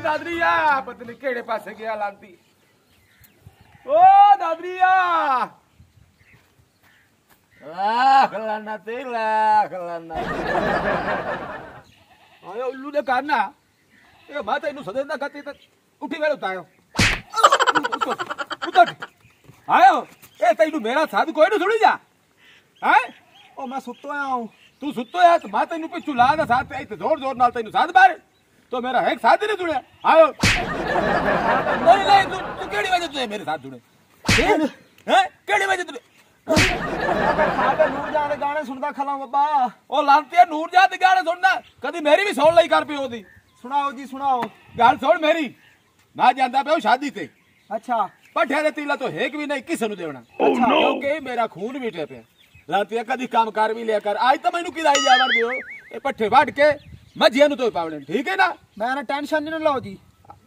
दादरिया पता नहीं केड़े पासे गया लांती। ओ दादरिया लाख लाना ते लाख लाना आयो उल्लू ने करना ए माता इनु सदेंदा करती त उठी वेलो तायो उतर आयो ए तैनु मेरा साथ कोई न सुनी जा हैं ओ मैं सुतो आया हूं तू सुतो है तो माता इनु पिछू ला ना साथ ए जोर जोर नाल तैनु साथ बार तो मेरा एक साथ ही नहीं जुड़े आयो नहीं नहीं तू केड़ी वजह तू मेरे साथ जुड़े हैं केड़ी वजह तू खाके नूरजान दे गाने सुनदा खला बाबा ओ लांती नूरजान दे गाने सुनना कदी मेरी भी सुन लई कर पियो दी सुनाओ जी सुनाओ गल सुन मेरी मैं जांदा पे शादी ते अच्छा पठे दे तीला तो एक भी नहीं किसे नु देवना अच्छा क्योंकि मेरा खून भी टे पे लांती कदी काम कर भी लिया कर आज तो मैनू किदाई जावन दियो ए पठे वड के मजिया नु तो पावणे ठीक है ना मैं टेंशन नहीं लो जी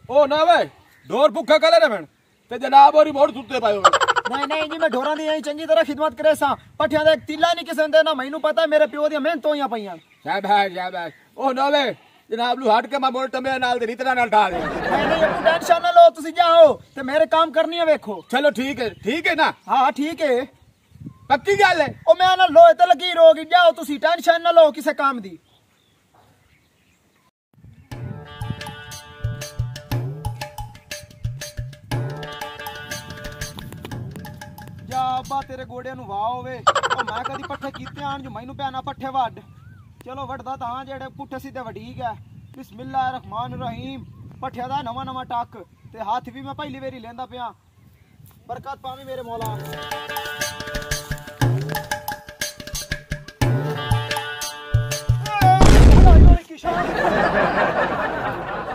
ओ ना वे डोर भुखा करे रे मैं ते जनाब और मोड़ सुते पायो नहीं नहीं जी मैं ढोरां दी यही चंगी तरह खिदमत करे सा पठियां दा एक तीला नहीं किसे देना मैनू पता है मेरे प्यो दी मेहनत होइयां पईयां शाबाश शाबाश ओ ना वे जनाब लू हट के मैं मोड़ टमे नाल दे रितना नाल ढा दे नहीं नहीं अब टेंशन ना लो तुसी जाओ ते मेरे काम करनी है देखो चलो ठीक है ना हां ठीक है पक्की गल है ओ मैं ना लोए ते लगी रोगी जाओ तुसी टेंशन ना लो किसे काम दी जा अब्बा तेरे गोड़े नु वाह होवे ओ मैं कदी पट्ठे कीते आन जो मैनू पैना पट्ठे वड चलो वडदा तां जेड़े पुट्ठे सीधे वडीक है बिस्मिल्लाह रहमान रहीम पट्ठे दा नवा नवा टक ते हाथ भी मैं पहली वेरी लेंदा पिया बरकत पावी मेरे मौला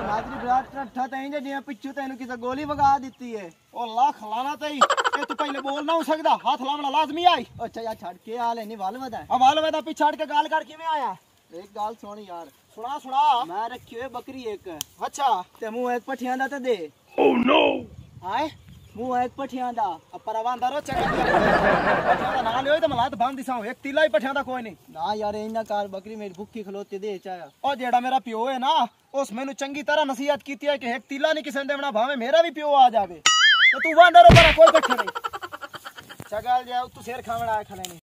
नाजरी बरात ठा तई जे पिछू तैनू किसे गोली वगा दित्ती है ओ लाख लाना तई ए तू पहले बोल ना सकदा हाथ लावना लाजमी आई अच्छा यार छड़ के आ ले नहीं वाल वदा अब वाल वदा पिछाड़ के गाल कर किवें आया एक गाल सुन यार सुना सुना मैं रखियो बकरी एक अच्छा ते मुंह एक पठियां दा ते दे ओ नो आए मुंह एक पठियां दा परवांदा रो चक पठियां दा ना लियो ते मलात बांध दिसाओ एक तीला ही पठियां दा कोई नहीं ना यार इना कार बकरी मेरी भूखी खलोती दे चाया ओ जेड़ा मेरा पियो है ना उस मैनू चंगी तरह नसीहत कीती है कि एक तीला नहीं किसे देवना भावे मेरा भी पियो आ जावे तो तू वांडा रो पर कोई कट्ठे नहीं चगल जाओ तू शेर खावण आया खले नहीं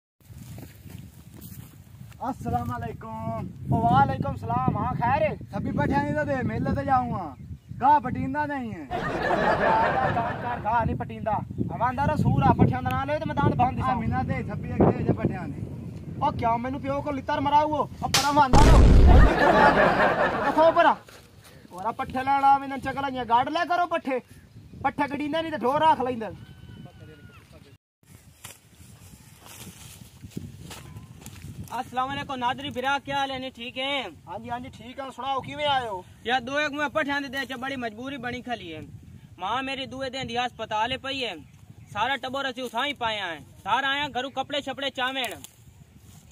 अस्सलाम वालेकुम ओ वालेकुम सलाम हां खैर सभी पठियां नहीं तो दे मेले ते जाऊंगा गा पटींदा नहीं है कार गा नहीं पटींदा हवांदा रसूरा पठियां दा ना ले ते मैदान बांध दिसा मीना दे छब्बी एक दे जे पठियां ने ओ क्या मैनू पियो को लितर मराओ अब पर हवांदा रो देखो पर ओरा पट्ठे लाना मैंने चकला गाड़ ले करो पट्ठे पट्ठे गडींदे नहीं ते ढोर रख लैंदे अस्सलाम वालेकुम नादरी बिरा क्या हाल है ने ठीक है हां जी ठीक है सुनाओ किवें आयो यार दो एक मैं पठां दे च बड़ी मजबूरी बनी खली है मां मेरी दुए दिन दी अस्पताल पई है सारा टबर असी उठाई पाया है सारा आया घरू कपड़े छपड़े चावेण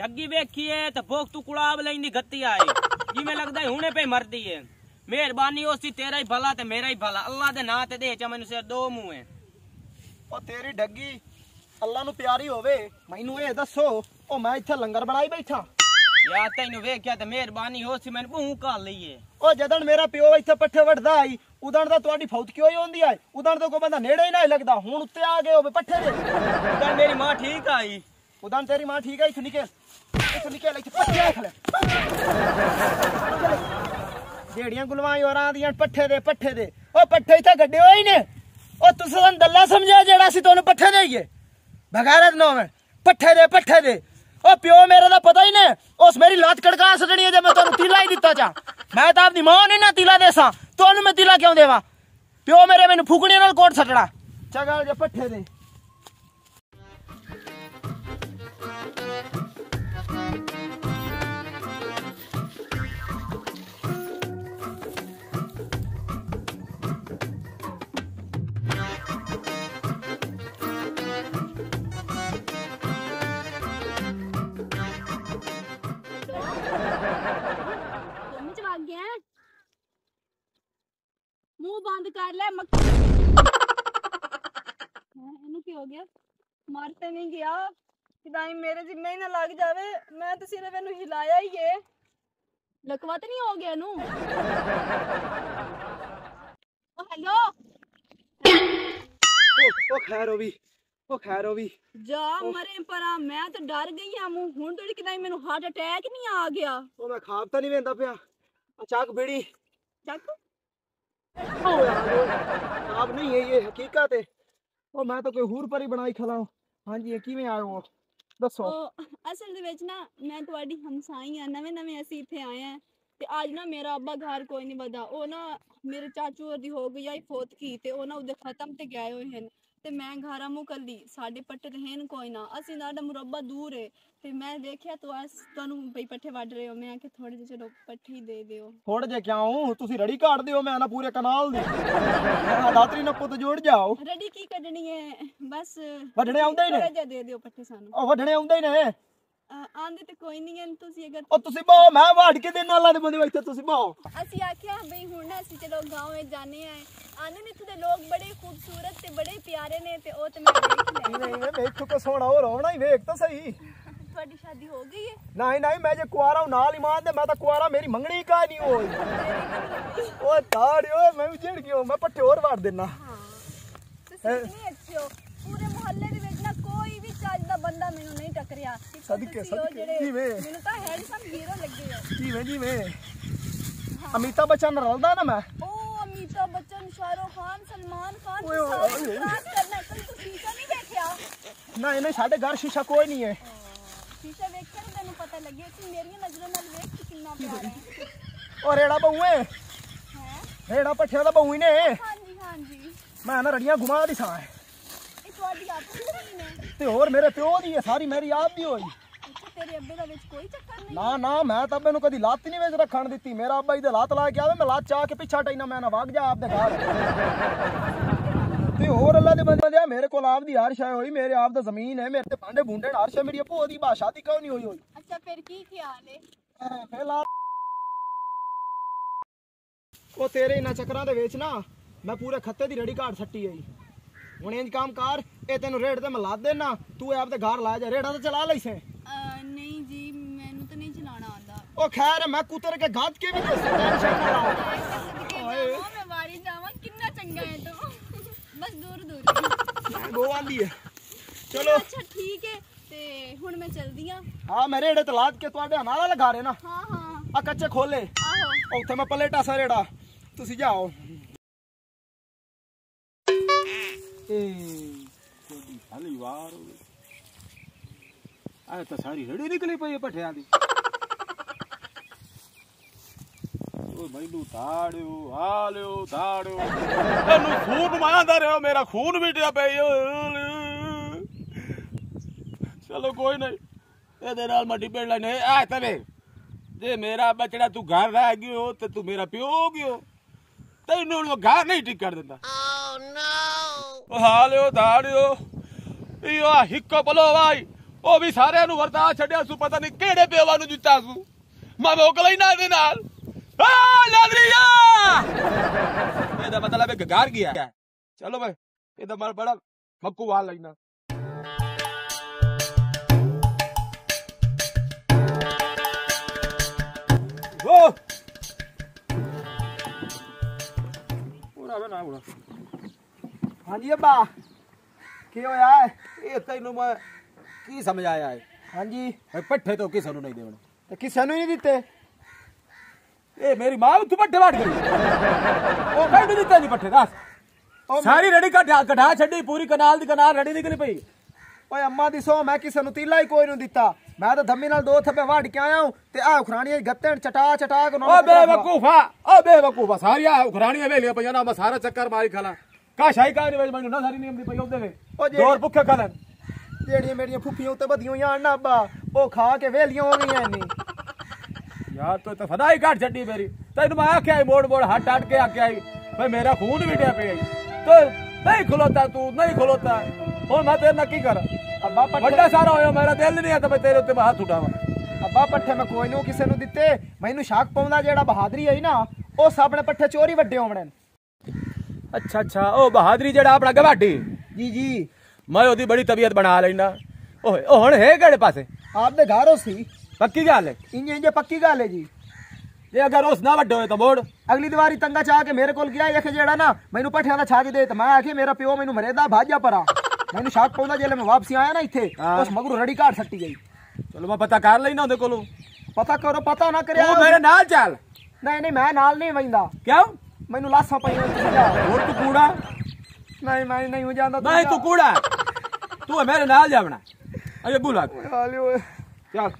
ठगी वेखी है तो भोग तू कुड़ाब लेंदी गत्ती आई जिवें लगदा है हुणे पे मरदी है मेहरबानी ओसी तेरा ही भला ते मेरा ही भला अल्लाह दे नाम ते दे च मैनू सिर दो मुंह है ओ तेरी डग्गी अल्लाह नु प्यारी होवे मैनू ए दसो ओ मैं इथे लंगर बनाई बैठा यार तैनू वेख्या ते मेहरबानी होसी मैनू भूं काल लईए ओ जदन मेरा पियो इथे पट्ठे वड़दा आई उदन दा ਤੁਹਾਡੀ फौत क्यों होंदी है उदन तो कोई बंदा नेड़े ही नहीं लगदा हुन उत्ते आ गए होवे पट्ठे दे उदन मेरी मां ठीक आई उदन तेरी मां ठीक है इथे निकल इथे पट्ठे आ खले जेड़ियां गुलवाई औरां दियां पट्ठे दे ओ पट्ठे इथे गड्डे होई ने ओ तुसां दल्ला समझा जेड़ा सी तोनु पट्ठे देईए बगैरत नो में पट्ठे दे ओ प्यो मेरे दा पता ही ने उस मेरी लात कड़का सटनी है जब मैं तोनु तीला ही दिता चा मैं तो अपनी मां ने ना तीला देसा तोनु मैं तीला क्यों देवा प्यो मेरे मैनू फुकड़ी नाल कोट सटड़ा चगल जे पट्ठे दे मुंह बंद कर ले इनू की हो गया मारते नहीं गया किदाई मेरे जिम्मे ही ना लग जावे मैं तो सिर्फ इनू हिलाया ही है लकवा तो नहीं हो गया नू हेलो ओ खैर हो भी जा मरे परा मैं तो डर गई हां हुण थोड़ी कि मैनू हार्ट अटैक नहीं आ गया ओ मैं खाब तो नहीं वेंदा पिया अचाक बीड़ी चक ओ यार खाब नहीं है ये हकीकत है ओ मैं तो कोई हूर पर ही बनाई खला हूं हां जी किवें आए हो दसो असल दे विच ना मैं तुहाडी हमसाई हां नवे नवे असीं इत्थे आए हैं ते आज ना मेरा अब्बा घर कोई नहीं बदा ओ ना मेरे चाचू दी हो गई आई फोत की ते ओ ना उदे खत्म ते गए होए हैं ते मैं घर आमू कली साडे पट्टे ते हैं कोई ना असीं नाडा मुरब्बा दूर है ते मैं देखिया तो अस तुहानू बई पट्ठे वड रहे हो मैं कि थोड़े जे चलो पट्ठी ही दे दियो थोड़े जे क्या हूं तुसी रड़ी काट दियो मैं ना पूरे कनाल दी मैं दातरी ना पुत जोड़ जाओ रड़ी की कढनी है बस वडणे आउंदे ही ने थोड़े जे दे दियो पट्ठे सानू ओ वडणे आउंदे ही ने आंदे ते कोई नहीं है तुसी अगर ओ तुसी बाओ मैं वाड़ के देना अल्लाह दे बंदे इत्थे तुसी बाओ ਅਸੀਂ ਆਖਿਆ ਬਈ ਹੁਣ ਨਾ ਅਸੀਂ ਚਲੋ گاؤں ਵਿੱਚ ਜਾਣੇ ਆ ਆਨੇ ਨੇ ਇੱਥੇ ਦੇ ਲੋਕ ਬੜੇ ਖੂਬਸੂਰਤ ਤੇ ਬੜੇ ਪਿਆਰੇ ਨੇ ਤੇ ਉਹ ਤੇ ਮੈਂ ਦੇਖ ਲਿਆ नहीं वेख तो सोना हो रोना ही वेख तो सही ਤੁਹਾਡੀ ਸ਼ਾਦੀ ਹੋ ਗਈ ਹੈ नहीं नहीं मैं जे कुआरा हूं नाल ईमान दे मैं तो कुआरा मेरी मंगनी का नहीं होई ओ ताड़ियो मैं उजड़ गयो मैं पट्टे और वाड़ देना ਤੁਸੀਂ ਕਿੰਨੇ ਅੱਛੇ ਹੋ ਪੂਰੇ ਮੁਹੱਲੇ ਦੇ ਵਿੱਚ ਨਾ ਕੋਈ ਵੀ ਚੱਜ ਦਾ ਬੰਦਾ ਮੈਨੂੰ ਨਹੀਂ ਟੱਕਰਿਆ ਸਦਕੇ ਕਿਵੇਂ ਮੈਨੂੰ ਤਾਂ ਹੈਂਡਸਮ ਹੀਰੋ ਲੱਗੇ ਹੋ जिवें अमिताभ बच्चन रलदा ना मैं ਉਹ ਅਮਿਤਾਭ ਬੱਚਨ ਸ਼ਾਹਰੁਖ ਖਾਨ ਸਲਮਾਨ ਖਾਨ ਓਏ ਓਏ ਓਏ। ਕਰਨਾ ਕੋਈ ਤੂੰ ਸ਼ੀਸ਼ਾ ਨਹੀਂ ਵੇਖਿਆ नहीं नहीं साडे घर शीशा कोई नहीं है ਸ਼ੀਸ਼ਾ ਵੇਖਿਆ ਨਾ ਤੈਨੂੰ ਪਤਾ ਲੱਗਿਆ ਕਿ ਮੇਰੀਆਂ ਨਜ਼ਰਾਂ ਨਾਲ ਵੇਖ ਕੇ ਕਿੰਨਾ ਪਿਆਰ ਹੈ और रेड़ा बहु है ਹੈ रेड़ा पट्ठे दा बहु ही ने ਹਾਂਜੀ ਹਾਂਜੀ मैं ना रड़ियां घुमा दी सा ਇਹ ਤੁਹਾਡੀ ਆਪਣੀ ਜ਼ਮੀਨ ਹੈ ते और मेरे प्यो दी है सारी मेरी आप दी होई ਅੱਛਾ ਤੇਰੇ ਅੱਬੇ ਦਾ ਵਿੱਚ ਕੋਈ ਚੱਕਰ ਨਹੀਂ ना ना मैं तो मैनू कदी लात ही नहीं वेच रखण दित्ती मेरा अब्बा ही ते लात ला के आवे मैं लात चा के पिछा टैना मैं ना वग जा आप दे घर ते और अल्लाह दे बंदे मेरे कोल आप दी हर शय होई मेरे आप दा जमीन है मेरे ते भांडे भूंडे हर शय मेरी अप्पो दी भाषा दी क्यों नहीं होई होई ਅੱਛਾ ਫਿਰ ਕੀ ਖਿਆਲ ਹੈ पहला ओ तेरे इना चक्करां दे विच ना मैं पूरे खत्ते दी रड़ी काट सट्टी आई हुण इंज काम कर ए तेनू रेड़ ते मैं ला देना तू आप दे घर ला जा रेड़ा ते चला लईसे ਨਹੀਂ ਜੀ ਮੈਨੂੰ ਤਾਂ ਨਹੀਂ ਚਲਾਉਣਾ ਆਉਂਦਾ ओ खैर मैं कुतर के गात के भी दे टेंशन ना ला ਮੈਂ ਵਾਰੀ ਜਾਵਾਂ ਕਿੰਨਾ ਚੰਗਾ ਹੈ ਤੂੰ ਬਸ ਦੂਰ ਦੂਰ वो आंदी है चलो ਅੱਛਾ ਠੀਕ ਹੈ ਤੇ ਹੁਣ ਮੈਂ ਚਲਦੀ ਆ हां मैं रेड़े ते लाद के तुहाडे नाला लगा रहे ना ਹਾਂ ਹਾਂ आ कच्चे खोले ਆਹੋ ਉੱਥੇ ਮੈਂ ਪਲੇਟਾ ਸਾ ਰੇੜਾ ਤੁਸੀਂ ਜਾਓ छोटी साली वार हो गई आए तो सारी रेड़ी निकली पई है पठिया दी ओ मैनू ताड़ियो हालियो ताड़ियो तैनू खून मांदा रहो मेरा खून मिटिया पे चलो कोई नहीं ਇਹਦੇ ਨਾਲ ਮੈਂ ਡਿਪੈਂਡ ਲੈਣੇ ਆ ਤਵੇ ਜੇ ਮੇਰਾ ਬਚੜਾ ਤੂੰ ਘਰ ਰਹਿ ਗਿਓ ਤੇ ਤੂੰ ਮੇਰਾ ਪਿਓ ਹੋ ਗਿਓ ਤੈਨੂੰ ਉਹ ਘਰ ਨਹੀਂ ਟਿਕਣ ਦਿੰਦਾ ਓ ਨੋ ਹਾਲਿਓ ਦਾੜਿਓ ਇਹੋ ਹਿੱਕੋ ਪਲੋ ਭਾਈ ਉਹ ਵੀ ਸਾਰਿਆਂ ਨੂੰ ਵਰਤਾ ਛੱਡਿਆ ਸੂ ਪਤਾ ਨਹੀਂ ਕਿਹੜੇ ਪਿਓਵਾਂ ਨੂੰ ਦਿੱਤਾ ਸੂ ਮੈਂ ਮੋਕਲਾ ਹੀ ਨਾ ਦੇ ਨਾਲ ਆ ਲਾਦਰੀਆ ਇਹਦਾ ਮਤਲਬ ਹੈ ਘਰ ਗਿਆ ਚਲੋ ਭਾਈ ਇਹਦਾ ਮੈਂ ਬੜਾ ਮੱਕੂ ਵਾਲ ਲੈਣਾ ਓ ਪੂਰਾ ਬਣਾ ਪੂਰਾ ਹਾਂਜੀ ਅੱਬਾ ਕੀ ਹੋਇਆ ਹੈ ਇਹ ਤੈਨੂੰ ਮੈਂ ਕੀ ਸਮਝ ਆਇਆ ਹੈ ਹਾਂਜੀ ਪੱਠੇ ਤੋਂ ਕਿਸੇ ਨੂੰ ਨਹੀਂ ਦੇਵਣੇ ਤੇ ਕਿਸੇ ਨੂੰ ਹੀ ਨਹੀਂ ਦਿੱਤੇ ਇਹ ਮੇਰੀ ਮਾਂ ਉੱਥੇ ਪੱਠੇ ਵੜ ਗਈ ਉਹ ਕਹਿੰਦੀ ਦਿੱਤੇ ਨਹੀਂ ਪੱਠੇ ਦੱਸ ਉਹ ਸਾਰੀ ਰੜੀ ਕਢਾ ਛੱਡੀ ਪੂਰੀ ਕਨਾਲ ਦੀ ਕਨਾਲ ਰੜੀ ਨਿਕਲੀ ਪਈ ਓਏ ਅੰਮਾ ਦੀ ਸੋ ਮੈਂ ਕਿਸੇ ਨੂੰ ਤੀਲਾ ਹੀ ਕੋਈ ਨੂੰ ਦਿੱਤਾ ਮੈਂ ਤਾਂ ਧੰਮੀ ਨਾਲ ਦੋ ਥੱਪੇ ਵੜ ਕੇ ਆਇਆ ਹੂੰ ਤੇ ਆ ਉਖਰਾਣੀਆਂ ਗੱਤਣ ਚਟਾ ਕੇ ਓ ਬੇਵਕੂਫਾ ਸਾਰੀਆਂ ਉਖਰਾਣੀਆਂ ਵੇਲੀਆਂ ਪਈਆਂ ਨਾ ਮੈਂ ਸਾਰਾ ਚੱਕਰ ਮਾਰੀ ਖਲਾ ਕਾ ਸ਼ਾਈ ਕਾ ਨਹੀਂ ਮੈਨੂੰ ਨਾ ਸਾਰੀ ਨੀਮ ਦੀ ਪਈ ਉਹਦੇ ਵੇ ਦੋਰ ਭੁੱਖੇ ਖਾ ਲੈਣ ਜਿਹੜੀਆਂ ਮੇਰੀਆਂ ਫੁੱਫੀਆਂ ਉੱਤੇ ਵਧੀਆਂ ਹੋਈਆਂ ਨਾ ਅੱਬਾ ਉਹ ਖਾ ਕੇ ਵੇਲੀਆਂ ਹੋ ਗਈਆਂ ਨੇ ਯਾਰ ਤੂੰ ਤਾਂ ਫਦਾਈ ਘਾਟ ਛੱਡੀ ਮੇਰੀ ਤੈਨੂੰ ਮੈਂ ਆਖਿਆ ਮੋੜ ਹੱਟ ਕੇ ਆਖਿਆ ਭਾਈ ਮੇਰਾ ਖੂਨ ਵੀ ਡਿਆ ਪਿਆ ਤੂੰ ਨਹੀਂ ਖਲੋਤਾ ਤੂੰ ਨਹੀਂ ਖਲੋਤਾ ਹੁਣ ਮੈਂ ਤੇਰੇ ਨਾਲ ਕੀ ਕਰਾਂ ਅੱਬਾ ਵੱਡਾ ਸਾਰਾ ਹੋਇਆ ਮੇਰਾ ਦਿਲ ਨਹੀਂ ਆ ਤਾਂ ਮੈਂ ਤੇਰੇ ਉੱਤੇ ਹੱਥ ਉਠਾਵਾਂ ਅੱਬਾ ਪੱਠੇ ਮੈਂ ਕੋਈ ਨੂੰ ਕਿਸੇ ਨੂੰ ਦਿੱਤੇ ਮੈਨੂੰ ਸ਼ੱਕ ਪਾਉਂਦਾ ਜਿਹੜਾ ਬਹਾਦਰੀ ਆਈ ਨਾ ਉਹ ਸਾਹਮਣੇ ਪੱਠੇ ਚੋਰੀ ਵੱਡੇ ਹੋਵਣੇ ਅੱਛਾ ਉਹ ਬਹਾਦਰੀ ਜਿਹੜਾ ਆਪਣਾ ਗਵਾਡੀ ਜੀ ਮੈਂ ਉਹਦੀ ਬੜੀ ਤਬੀਅਤ ਬਣਾ ਲੈਣਾ ਓਏ ਉਹ ਹੁਣ ਹੈ ਕਿਹੜੇ ਪਾਸੇ ਆਪਦੇ ਘਰ ਹੋ ਸੀ ਪੱਕੀ ਗੱਲ ਹੈ ਇੰਜ ਪੱਕੀ ਗੱਲ ਹੈ ਜੀ ਜੇ ਅਗਰ ਉਸ ਨਾ ਵੱਡੇ ਹੋਏ ਤਾਂ ਮੋੜ। ਅਗਲੀ ਦੀਵਾਰੀ ਤੰਗਾ ਚਾਹ ਕੇ ਮੇਰੇ ਕੋਲ ਗਿਆ ਇਹ ਜਿਹੜਾ ਨਾ ਮੈਨੂੰ ਪੱਠਿਆਂ ਦਾ ਛਾਗ ਦੇ ਤੇ ਮੈਂ ਆਖੀ ਮੇਰਾ ਪਿਓ ਮੈਨੂੰ ਮਰੇਦਾ ਭਾਜਾ ਪਰਾ ਮੈਨੂੰ ਸ਼ੱਕ ਪਉਂਦਾ ਜੇ ਮੈਂ ਵਾਪਸੀ ਆਇਆ ਨਾ ਇੱਥੇ ਉਸ ਮਗਰੋਂ ਰੜੀ ਘਾਟ ਸੱਟੀ ਗਈ। ਚਲੋ ਮੈਂ ਪਤਾ ਕਰ ਲੈਣਾ ਉਹਦੇ ਕੋਲੋਂ। ਪਤਾ ਕਰੋ ਪਤਾ ਨਾ ਕਰਿਆ ਤੂੰ ਮੇਰੇ ਨਾਲ ਚੱਲ। ਨਹੀਂ ਮੈਂ ਨਾਲ ਨਹੀਂ ਵੈਂਦਾ ਕਿਉਂ? ਮੈਨੂੰ ਲਾਸਾਂ ਪਈਆਂ ਹੋਰ ਤੂੰ ਕੂੜਾ? ਨਹੀਂ ਮੈਂ ਨਹੀਂ ਹੋ ਜਾਂਦਾ ਨਹੀਂ ਤੂੰ ਕੂੜਾ, ਤੂੰ ਮੇਰੇ ਨਾਲ ਜਾਵਣਾ। ਅਜੇ ਬੁਲਾ ਚੱਲ।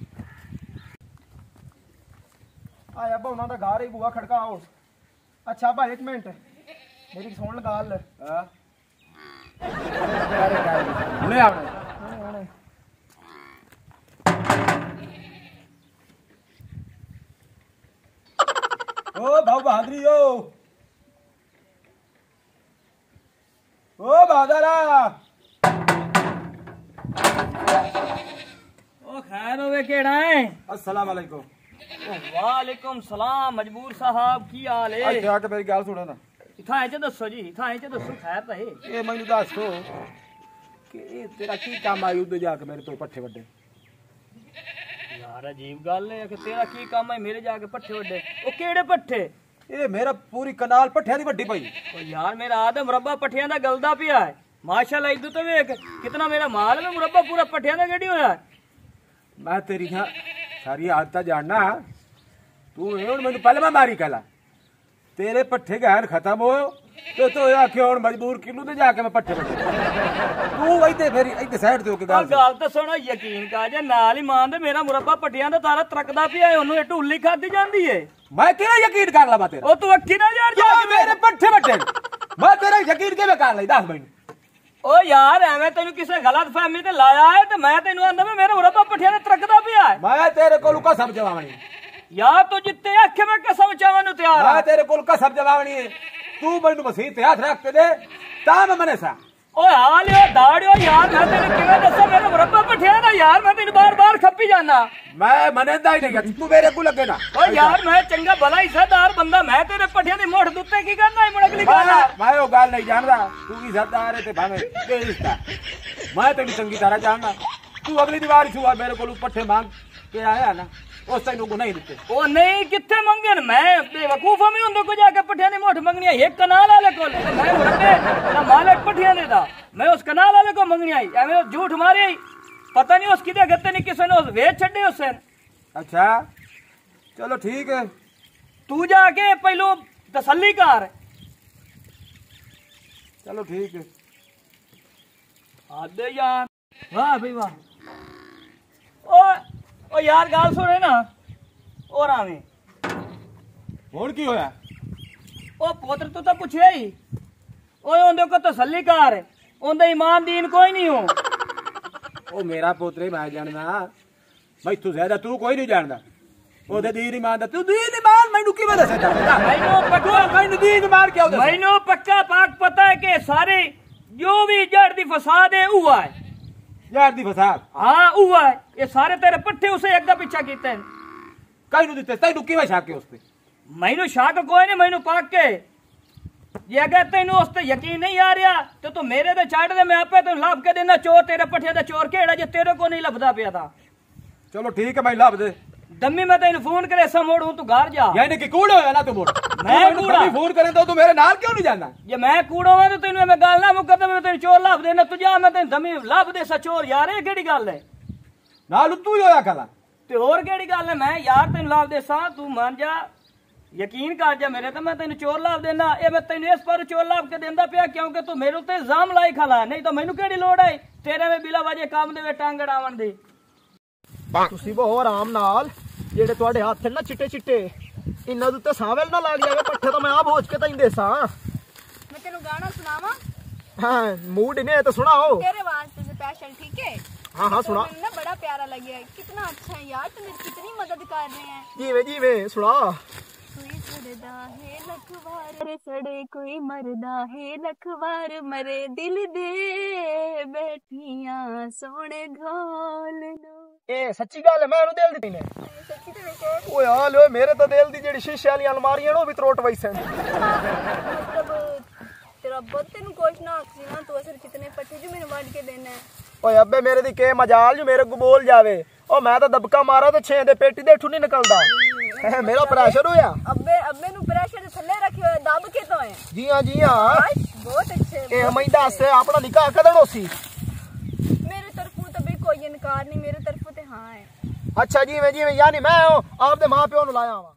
ਆਇਆ ਬਾ ਉਹਨਾਂ ਦਾ ਘਰ ਹੀ ਬੂਆ ਖੜਕਾ ਉਸ। ਅੱਛਾ ਬਾ 1 ਮਿੰਟ ਮੇਰੀ ਸੁਣ ਗੱਲ। ਹਾਂ ਹੁਣੇ ਆਵਣਾ। ओ भाऊ बहादुरी ओ बहादुरा ओ खैर होवे केड़ा है? अस्सलाम वालेकुम। ओ वालेकुम सलाम मजबूर साहब की हाल है? अच्छा के मेरी गल सुनो ना। इथा च दसो जी, इथा च दसो खैर तो है। ये मैनू दसो कि ये तेरा की काम आई उधर जाके मेरे तो पट्ठे वड्डे? यार अजीब गल है कि तेरा की काम है मेरे जाके पट्ठे वड्डे? ओ केड़े पट्ठे? ये मेरा पूरी कनाल पट्ठियां दी वड्डी पई। ओ यार मेरा आदम मुरब्बा पट्ठियां दा गलदा पिया है माशाल्लाह। इदू तो वेख कितना मेरा माल में मुरब्बा पूरा पट्ठियां दा गड़ी होया। मैं तेरी हाँ सारी आदत जानना। तू ये हुण मैनू पहले मैं मारी कहला तेरे पट्ठे गैर खत्म हो तो आखे हुण मजबूर किनू ते जाके मैं पट्ठे वड्डे। तू इत्थे फिर इत्थे साइड ते हो के गल गल तो सुनो यकीन कर जे नाल ही मान दे मेरा मुरब्बा पट्टियां दा तारा तरकदा पिया है ओनू ढूली खादी जांदी है। मैं तेरा यकीन कर लवा तेरा। ओ तू अखी ना यार जो मेरे पट्ठे वड्डे मैं तेरा यकीन किवें कर लई दस मैनू। ओ यार एवें तेनू किसे गलत फहमी ते लाया है ते मैं तेनू आंदा मैं मेरा मुरब्बा पट्टियां दा तरकदा पिया है। मैं तेरे कोल कसम जवावणी यार तू जित्ते आखे मैं कसम चावन नु तैयार मैं तेरे कोल कसम जवावणी है। तू मैनू मसीह ते हाथ रख के दे ता मैं मने सा। ओए हाल यो दाड़ियो यार मैं तेनू किवें दस्सां मेरा मुरब्बा पट्टियां दा यार मैं तेनू बार-बार खप्पी जाना। मैं मनेंदा ही नहीं तू मेरे को लगे ना। ओ यार मैं चंगा भला इज्जतदार बंदा मैं तेरे पट्टियां दी मोठ दुत्ते की करना है मुड़ अगली गल मैं वो गल नहीं जानदा। तू इज्जतदार है ते भावे के रिश्ता मैं तेरी चंगी तरह जानना। तू अगली दीवार छुआ मेरे को पट्ठे मांग के आया ना उस तैनू को नहीं दिते। ओ नहीं किथे मंगन मैं बेवकूफ में उन को जाके पट्ठियां दी मोठ मंगनी है एक कनाल वाले को मैं मुरब्बे ना मालिक पट्ठियां देदा मैं उस कनाल वाले को मंगनी आई एवें झूठ मारी पता नहीं उस किते गत्ते नहीं किसे ने उस वेच छड्डे उस। अच्छा चलो ठीक है तू जाके पहलो तसल्ली कर। चलो ठीक है। आदे यार वाह भाई वाह। ओ यार गल सुने ना और आवे हुण की होया? ओ पुत्र तू तो पूछे ही ओए ओंदे को तसल्ली कर ओंदे ईमान दीन कोई नहीं हो। ओ मेरा पोतरे मैं जानदा मैं तू ज्यादा तू कोई नहीं जानदा। ओदे दीन ईमान दा तू दीन ईमान मैनू किवें दसेगा? मैनू पक्का मैनू दीन ईमान क्या होदा? मैनू पक्का पाक पता है कि सारे जो भी जड़ दी फसाद है हुआ है यार दी फसाद। हाँ हुआ है ये सारे तेरे पट्ठे उसे एक दा पीछा कीते हैं। कहीं दिते तैनू किवें शक है उस पे? मैनू शक कोई नहीं मैनू पाक के जे अगर तेनू उस ते यकीन नहीं आ रहा तो तू मेरे ते छड़ दे मैं आपे तेनू लभ के देना चोर तेरे पट्ठे दा चोर केड़ा जे तेरे को नहीं लभदा पिया था। चलो ठीक है मैं लभ दे दम्मी मैं तेनू फोन करे ऐसा मोड़ हूं तू घर जा। यानी कि कूड़ होया ना तू मोड़ मैं कूड़ा फोन करे तो तू मेरे नाल क्यों नहीं जाना? जे मैं कूड़ा हां तो तेनू मैं गल ना मुकदम मैं तेनू चोर लभ देना तू जा मैं तेनू दम्मी लभ दे सा चोर यार ये केड़ी गल है? नाल तू ही होया कला ते और केड़ी गल है मैं यार तेनू लभ दे सा तू मान जा यकीन कर जा मेरे तो मैं तेन चोर लाभ देना ये मैं तेन इस पर चोर लाभ के देंदा पिया क्योंकि तू मेरे उत्ते इल्जाम लाई खला नहीं तो मैनू केड़ी लोड़ है तेरे में बिला वजह काम दे टांग अड़ावन दी। ਤੁਸੀਂ ਬਹੁਤ ਆਰਾਮ ਨਾਲ ਜਿਹੜੇ ਤੁਹਾਡੇ ਹੱਥ ਨਾ ਚਿੱਟੇ ਚਿੱਟੇ ਇਹਨਾਂ ਦੇ ਉੱਤੇ ਸਾਵਲ ਨਾ ਲੱਗ ਜਾਵੇ ਪੱਠੇ ਤਾਂ ਮੈਂ ਆਪ ਹੋਚ ਕੇ ਤਾਂ ਇੰਦੇ ਸਾਂ। मैं तेनू गाना सुनावा? हाँ मूड ने तो सुनाओ तेरे वास्ते स्पेशल ठीक है? हाँ हाँ सुना। ना बड़ा प्यारा लगे है कितना अच्छा है यार तुम कितनी मदद कर रहे हैं। जीवे जीवे सुना। कोई सड़दा है लखवार सड़े कोई मरदा है लखवार मरे दिल दे बैठियां सोने घोल लो। ए सच्ची गल है मैं ਉਹਨੂੰ ਦਿਲ ਦਿੱਤੀ ਨੇ सच्ची तो देखो ਓਏ ਹਾਲ ਓਏ ਮੇਰੇ ਤਾਂ ਦਿਲ ਦੀ ਜਿਹੜੀ ਸ਼ੀਸ਼ੇ ਵਾਲੀਆਂ ਅਲਮਾਰੀਆਂ ਨੇ ਉਹ ਵੀ ਤਰੋਟ ਵੈਸੇ ਨੇ। मतलब तेरा बहुत तेनू कुछ ना आखसी ना तू असर कितने पट्टे जो मैंने वड के देना है। ਓਏ ਅੱਬੇ ਮੇਰੇ ਦੀ ਕੇ ਮਜਾਲ ਜੋ ਮੇਰੇ ਕੋ ਬੋਲ ਜਾਵੇ ਉਹ ਮੈਂ ਤਾਂ ਦਬਕਾ ਮਾਰਾ ਤੇ 6 ਦੇ ਪੇਟੀ ਦੇ ਠੂ ਨਹੀਂ ਨਿਕਲਦਾ। मेरा प्रेशर होया। अब्बे अब्बे नु प्रेशर थल्ले रखे हुए दब के तो है। जी हाँ जी हाँ। बहुत अच्छे। ए मैं दस अपना निकाह कदन होसी? मेरे तरफों तो भी कोई इनकार नहीं, मेरे तरफों ते हां है। अच्छा जी मैं यानी मैं आपदे मां प्यो नु लाया वा।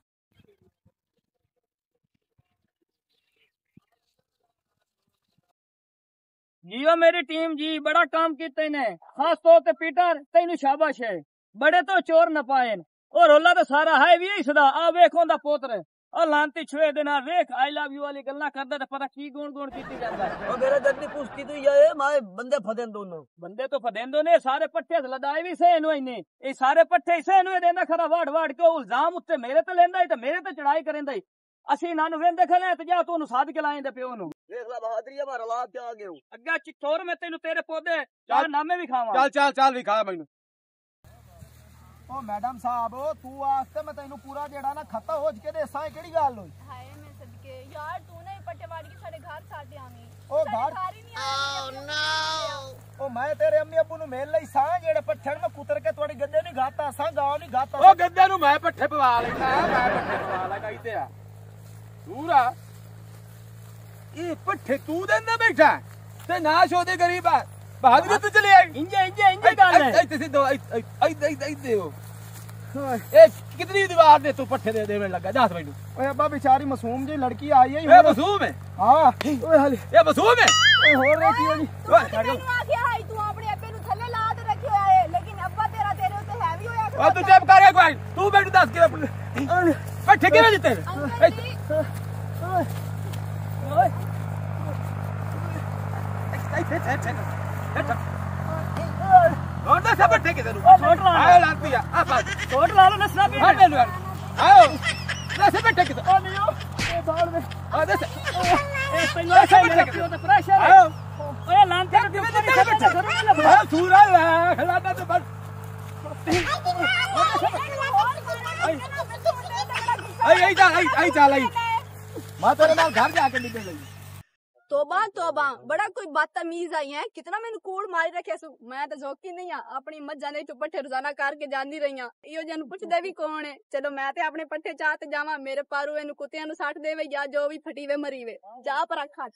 जियो मेरी टीम जी, बड़ा काम किया ने, खास तौर पे पीटर तेनू शाबाश है। बड़े तो चोर न पाए और रोला तो सारा है भी सदा आ वेखों दा पोत्र और लांती छुए दे ना वेख आई लव यू वाली गल्ला करदा ते पता की गुण गुण कीती जांदा है। ओ मेरे जल्दी पूछती तू ये माए बंदे फदेन दोनों बंदे तो फदेंदो ने सारे पट्ठे लदाए भी से नु इने ए सारे पट्ठे से नु देंदा खरा वाड़ वाड़ के इल्जाम उत्ते मेरे ते लेंदा ही ते मेरे ते चढ़ाई करेंदा ही। ਅਸੀਂ ਨਾਨੂੰ ਵੇਂਦੇ ਖਲੇ ਤੇ ਜਾ ਤੂੰ ਉਹਨੂੰ ਸਾਧ ਕੇ ਲਾਏਂਦੇ ਪਿਓ ਨੂੰ देख ला बहादुरी हमारा लाभ क्या आ गए हो ਅੱਗਾ ਚਿੱਤੌਰ ਮੈਂ ਤੈਨੂੰ ਤੇਰੇ ਪੌਦੇ ਚਾਰ ਨਾਮੇ ਵੀ ਖਾਵਾਂ। ਚੱਲ ਚੱਲ ਚੱਲ ਵੀ ਖਾ ਮੈਨੂੰ। ओ मैडम साहब तू वास्ते मैं तेनू पूरा जेड़ा ना खत्ता हो के देसा केड़ी गल होई? हाय मैं सदके यार तू ना पट्टेवाड़ी के सारे घर साडे आवी। ओ घर ही नहीं आ। ओ मैं तेरे अम्मी अब्बू नु मेल लई सा जेड़े पट्ठे में कुतर के तोड़ी गद्दे नहीं गाता सा गांव नहीं गाता। ਉਹ ਗੱਦੇ ਨੂੰ ਮੈਂ ਪੱਠੇ ਪਵਾ ਲੈਣਾ, ਮੈਂ ਪੱਠੇ ਪਵਾ ਲੈਣਾ ਇੱਥੇ ਆ ਪੂਰਾ। ਇਹ ਪੱਠੇ ਤੂੰ ਦਿੰਦਾ ਬੈਠਾ ਤੇ ਨਾ ਸ਼ੋਦੇ ਗਰੀਬ ਆ ਬਹਾਦਰੀ ਤੂੰ ਚਲੇ ਆਈ। ਇੰਜੇ ਗੱਲ ਹੈ ਇੱਥੇ ਸਿੱਧੋ ਇੱਥੇ ਹੋ। ਇਹ ਕਿਤਨੀ ਦੀਵਾਰ ਦੇ ਤੂੰ ਪੱਠੇ ਦੇ ਦੇਣ ਲੱਗਾ ਦੱਸ ਮੈਨੂੰ। ओए अब्बा बेचारी मासूम जी लड़की आई है ਇਹ ਮਸੂਮ ਹੈ। हां ओए हाले ਇਹ ਮਸੂਮ ਹੈ। ओए हो रे की जी ਤੈਨੂੰ ਆਖਿਆ ਹੈ ਤੂੰ ਆਪਣੇ ਅੱਬੇ ਨੂੰ ਥੱਲੇ ਲਾ ਤੇ ਰੱਖਿਆ ਹੈ ਲੇਕਿਨ ਅੱਬਾ ਤੇਰਾ ਤੇਰੇ ਉੱਤੇ ਹੈਵੀ ਹੋਇਆ ਉਹ ਤੂੰ ਚੁੱਪ ਕਰ ਕੋਈ ਤੂੰ ਮੈਨੂੰ ਦੱਸ ਕੇ ਪੱਠੇ ਕਿਵੇਂ ਦਿੱਤੇ? ਅੰਕਲ ਜੀ ਹੋਰ ਦੱਸ ਪੱਠੇ ਕਿਧਰ ਨੂੰ? ਛੋਟ ਲਾ ਆਏ ਲਾਤੀ ਆ ਆ ਬਸ ਛੋਟ ਲਾ ਲੋ ਨਸਲਾ ਵੀ ਹਟ ਲੈ ਆਓ ਦੱਸ ਪੱਠੇ ਕਿਧਰ? ओ नहीं ओ बाहर में ਆ ਦੱਸ ਇਹ ਤੈਨੂੰ ਐਸਾ ਮੇਰੇ ਪਿਓ ਤੇ ਪ੍ਰੈਸ਼ਰ ਹੈ। ਆਓ ਓਏ ਲਾਂਤੇ ਨੂੰ ਕਿਵੇਂ ਕਿਵੇਂ ਦਿੱਤੇ ਦਿੱਤੇ ਪੱਠੇ? ਆ ਸੂਰਾ ਲੈ ਖਲਾਦਾ ਤੇ ਬਸ ਆਈ ਚੱਲ ਆਈ ਮੈਂ ਤੇਰੇ ਨਾਲ ਘਰ ਜਾ ਕੇ ਨਿਕਲ ਲਈ। तोबा तोबा बड़ा कोई बदतमीज आई है कितना मैंने कूड़ मारी रखे सु मैं तो जोकी नहीं आ अपनी मज्जां दे चो पट्ठे रोजाना करके जांदी रही हां इहो जन पुछदे भी कौन है। चलो मैं ते अपने पट्ठे चाह ते जावां मेरे पारू एनु कुत्तियां नु सट देवे या जो भी फटीवे मरीवे जा पर अखा।